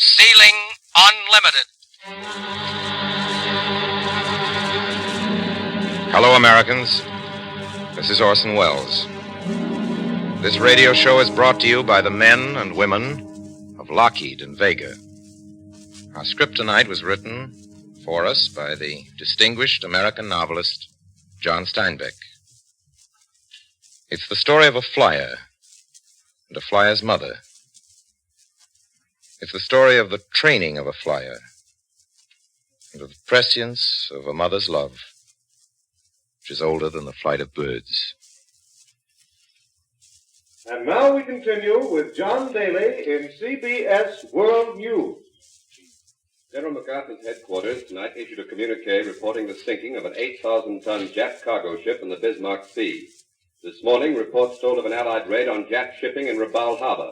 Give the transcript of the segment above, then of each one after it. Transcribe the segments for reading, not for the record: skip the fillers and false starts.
Sailing Unlimited. Hello, Americans. This is Orson Welles. This radio show is brought to you by the men and women of Lockheed and Vega. Our script tonight was written for us by the distinguished American novelist John Steinbeck. It's the story of a flyer and a flyer's mother. It's the story of the training of a flyer and of the prescience of a mother's love, which is older than the flight of birds. And now we continue with John Daly in CBS World News. General MacArthur's headquarters tonight issued a communique reporting the sinking of an 8,000-ton Jap cargo ship in the Bismarck Sea. This morning, reports told of an Allied raid on Jap shipping in Rabaul Harbor.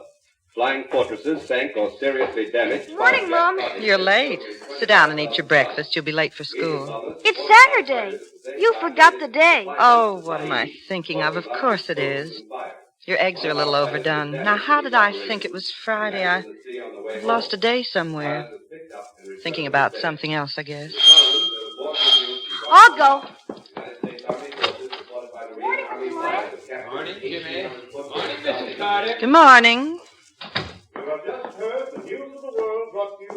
Flying fortresses sank or seriously damaged. Morning, Mom. You're late. Sit down and eat your breakfast. You'll be late for school. It's Saturday. You forgot the day. Oh, what am I thinking of? Of course it is. Your eggs are a little overdone. Now, how did I think it was Friday? I've lost a day somewhere. Thinking about something else, I guess. I'll go. Morning, Jimmy. Morning, Mrs. Carter. Good morning.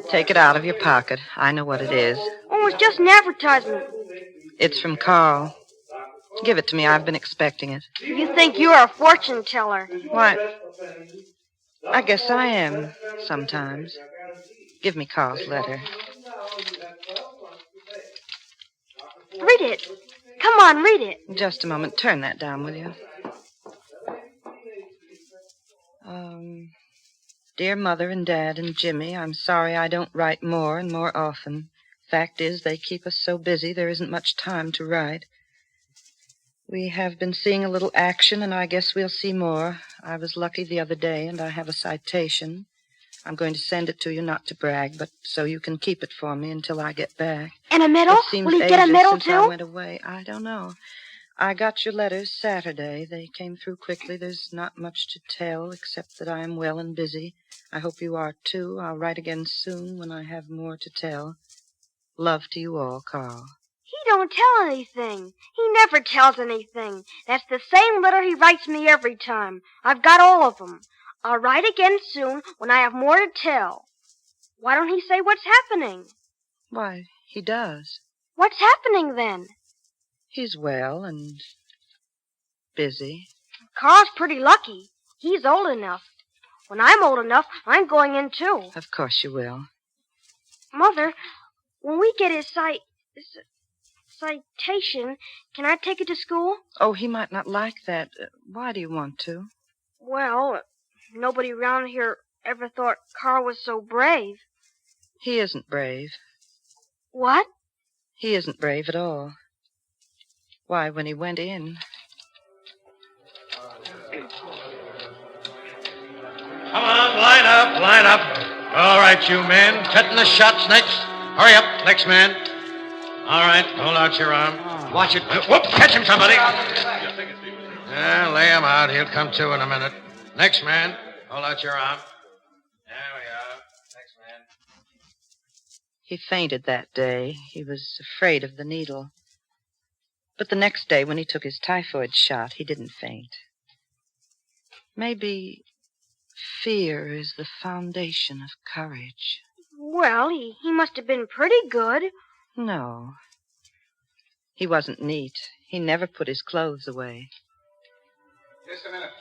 Take it out of your pocket. I know what it is. Oh, it's just an advertisement. It's from Carl. Give it to me. I've been expecting it. You think you're a fortune teller. Why, I guess I am, sometimes. Give me Carl's letter. Read it. Come on, read it. Just a moment. Turn that down, will you? Dear Mother and Dad and Jimmy, I'm sorry I don't write more and more often. Fact is, they keep us so busy there isn't much time to write. We have been seeing a little action, and I guess we'll see more. I was lucky the other day, and I have a citation. I'm going to send it to you, not to brag, but so you can keep it for me until I get back. And a medal? Will he get a medal, since too? I went away. I don't know. I got your letters Saturday. They came through quickly. There's not much to tell, except that I am well and busy. I hope you are, too. I'll write again soon when I have more to tell. Love to you all, Carl. He don't tell anything. He never tells anything. That's the same letter he writes me every time. I've got all of them. I'll write again soon when I have more to tell. Why don't he say what's happening? Why, he does. What's happening then? He's well and busy. Carl's pretty lucky. He's old enough. When I'm old enough, I'm going in too. Of course you will. Mother, when we get his citation, can I take it to school? Oh, he might not like that. Why do you want to? Well, nobody around here ever thought Carl was so brave. He isn't brave. What? He isn't brave at all. Why, when he went in... Come on, line up. All right, you men. Cutting the shots next. Hurry up, next man. All right, hold out your arm. Watch it. Whoop, catch him, somebody. Yeah, lay him out. He'll come to in a minute. Next man, hold out your arm. There we are. Next man. He fainted that day. He was afraid of the needle. But the next day, when he took his typhoid shot, he didn't faint. Maybe fear is the foundation of courage. Well, he must have been pretty good. No. He wasn't neat. He never put his clothes away. Just a minute.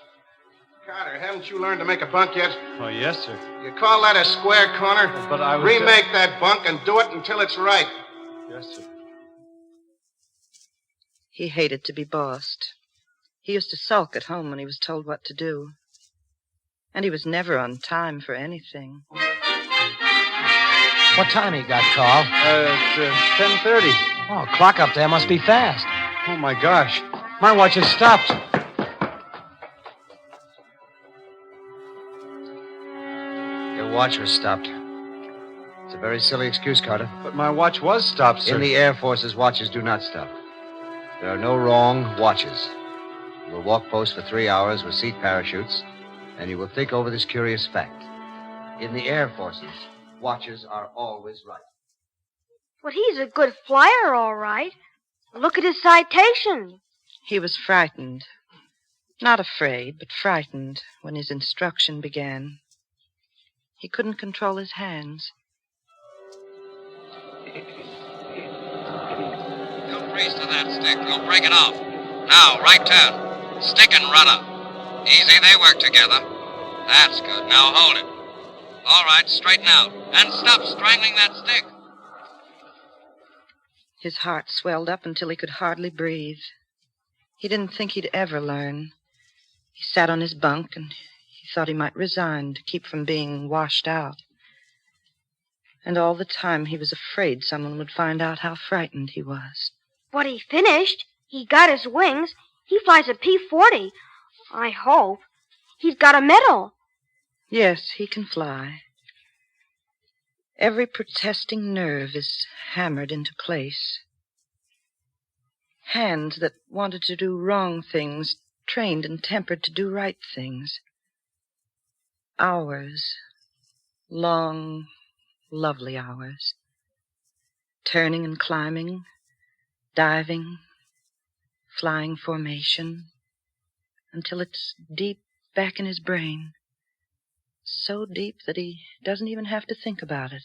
Carter, haven't you learned to make a bunk yet? Oh, yes, sir. You call that a square corner? But I was... Remake that bunk and do it until it's right. Yes, sir. He hated to be bossed. He used to sulk at home when he was told what to do. And he was never on time for anything. What time you got, Carl? It's 10:30. Oh, clock up there must be fast. Oh, my gosh. My watch has stopped. Your watch was stopped. It's a very silly excuse, Carter. But my watch was stopped, sir. In the Air Force's, watches do not stop. There are no wrong watches. You will walk post for 3 hours with seat parachutes, and you will think over this curious fact. In the Air Forces, watches are always right. But he's a good flyer, all right. Look at his citation. He was frightened. Not afraid, but frightened when his instruction began. He couldn't control his hands. You'll freeze to that stick. You'll break it off. Now, right turn. Stick and rudder. Easy, they work together. That's good. Now hold it. All right, straighten out. And stop strangling that stick. His heart swelled up until he could hardly breathe. He didn't think he'd ever learn. He sat on his bunk, and he thought he might resign to keep from being washed out. And all the time he was afraid someone would find out how frightened he was. But he finished. He got his wings. He flies a P-40. I hope. He's got a medal. Yes, he can fly. Every protesting nerve is hammered into place. Hands that wanted to do wrong things, trained and tempered to do right things. Hours, long, lovely hours. Turning and climbing, diving, flying formation, until it's deep back in his brain. So deep that he doesn't even have to think about it.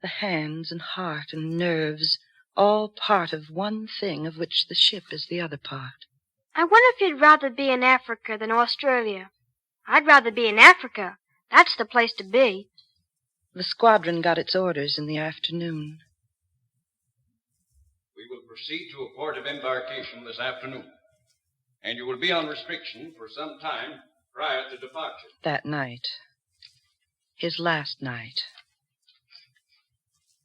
The hands and heart and nerves, all part of one thing of which the ship is the other part. I wonder if you'd rather be in Africa than Australia. I'd rather be in Africa. That's the place to be. The squadron got its orders in the afternoon. We will proceed to a port of embarkation this afternoon, and you will be on restriction for some time prior to departure. That night. His last night.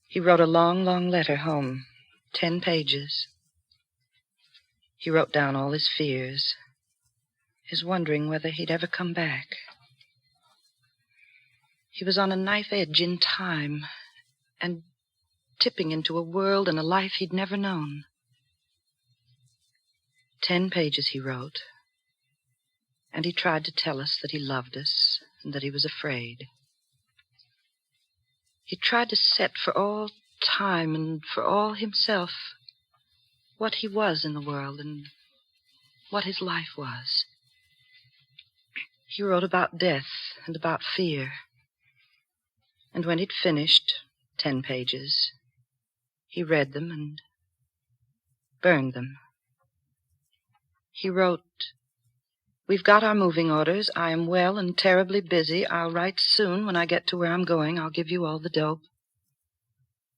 He wrote a long, long letter home. 10 pages. He wrote down all his fears. His wondering whether he'd ever come back. He was on a knife edge in time, and tipping into a world and a life he'd never known. 10 pages he wrote. And he tried to tell us that he loved us and that he was afraid. He tried to set for all time and for all himself what he was in the world and what his life was. He wrote about death and about fear. And when he'd finished 10 pages, he read them and burned them. He wrote, "We've got our moving orders. I am well and terribly busy. I'll write soon. When I get to where I'm going, I'll give you all the dope.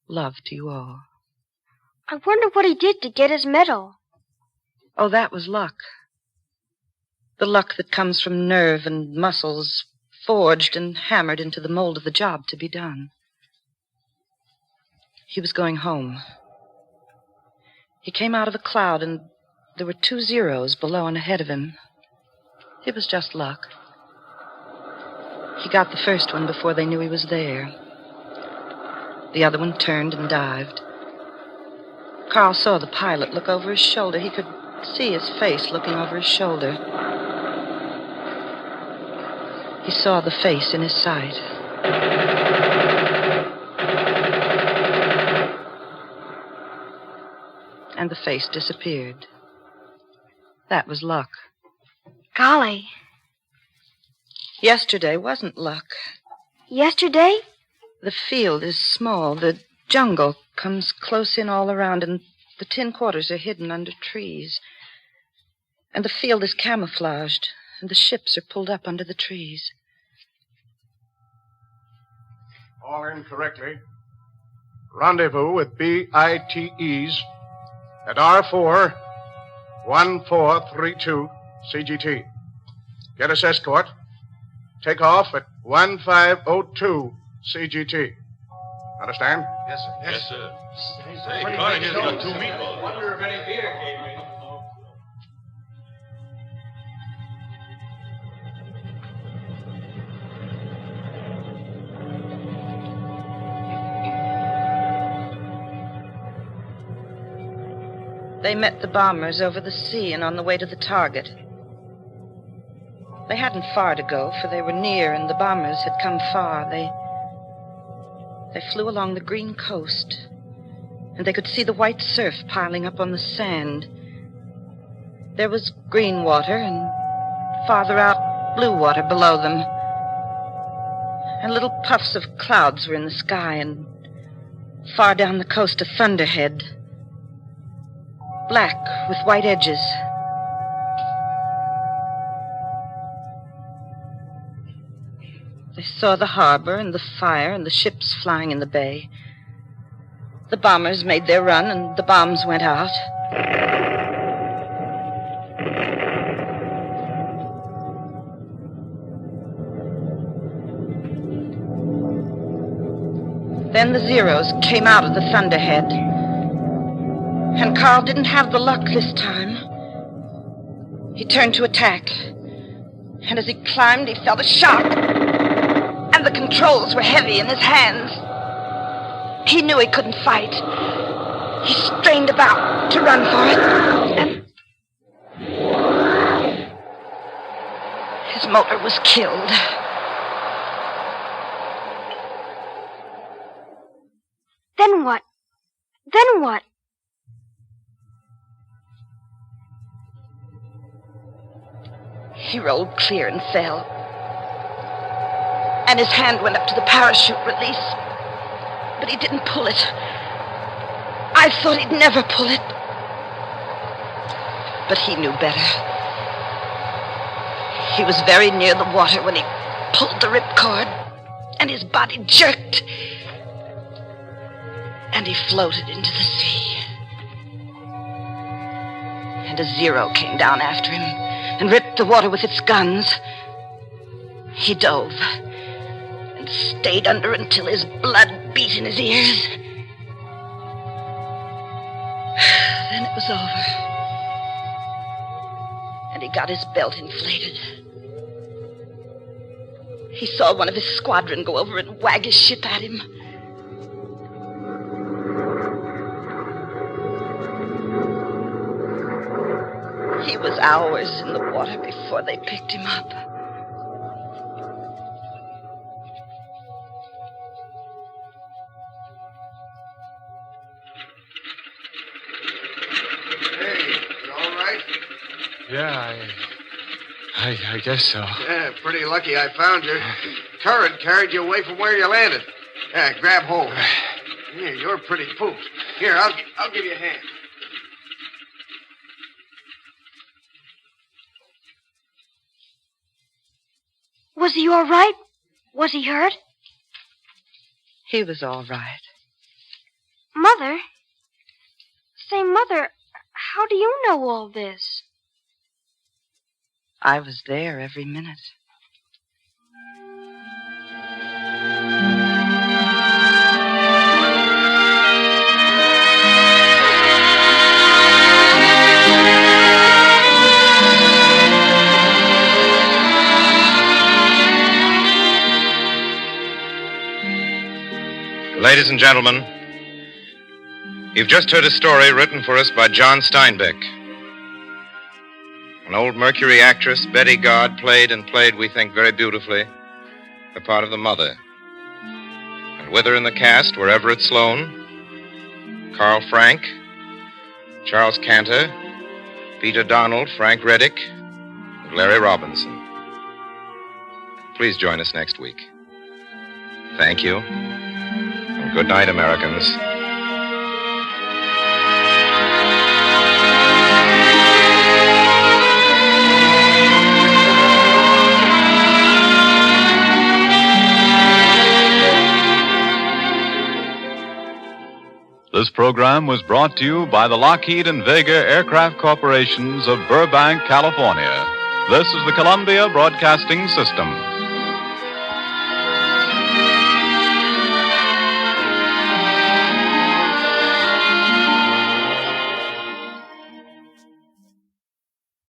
Love to you all." I wonder what he did to get his medal. Oh, that was luck. The luck that comes from nerve and muscles forged and hammered into the mold of the job to be done. He was going home. He came out of a cloud, and there were 2 zeros below and ahead of him. It was just luck. He got the first one before they knew he was there. The other one turned and dived. Carl saw the pilot look over his shoulder. He could see his face looking over his shoulder. He saw the face in his sight. And the face disappeared. That was luck. Golly. Yesterday wasn't luck. Yesterday? The field is small. The jungle comes close in all around, and the tin quarters are hidden under trees. And the field is camouflaged, and the ships are pulled up under the trees. All in correctly. Rendezvous with BITEs at R4 1432 CGT. Get us escort. Take off at 1502 CGT. Understand? Yes, sir. Yes, sir. Say, Pretty Carter big has got dogs. 2 meatballs. Wonder if any beer came in. They met the bombers over the sea and on the way to the target. They hadn't far to go, for they were near and the bombers had come far. They They flew along the green coast, and they could see the white surf piling up on the sand. There was green water, and farther out, blue water below them. And little puffs of clouds were in the sky, and far down the coast a thunderhead, black with white edges. They saw the harbor and the fire and the ships flying in the bay. The bombers made their run, and the bombs went out. Then the Zeros came out of the thunderhead. And Carl didn't have the luck this time. He turned to attack. And as he climbed, he felt a shock. And the controls were heavy in his hands. He knew he couldn't fight. He strained about to run for it. And his motor was killed. Then what? Then what? He rolled clear and fell. And his hand went up to the parachute release. But he didn't pull it. I thought he'd never pull it. But he knew better. He was very near the water when he pulled the ripcord, and his body jerked. And he floated into the sea. And a Zero came down after him and ripped the water with its guns. He dove and stayed under until his blood beat in his ears. Then it was over. And he got his belt inflated. He saw one of his squadron go over and wag his ship at him. He was hours in the water before they picked him up. Hey, you all right? Yeah, I guess so. Yeah, pretty lucky I found you. Current carried you away from where you landed. Yeah, grab hold. Yeah, you're pretty pooped. Here, I'll give you a hand. Was he all right? Was he hurt? He was all right. Mother? Say, Mother, how do you know all this? I was there every minute. Ladies and gentlemen, you've just heard a story written for us by John Steinbeck. An old Mercury actress, Betty God, played, we think, very beautifully, the part of the mother. And with her in the cast were Everett Sloan, Carl Frank, Charles Cantor, Peter Donald, Frank Reddick, and Larry Robinson. Please join us next week. Thank you. Good night, Americans. This program was brought to you by the Lockheed and Vega Aircraft Corporations of Burbank, California. This is the Columbia Broadcasting System.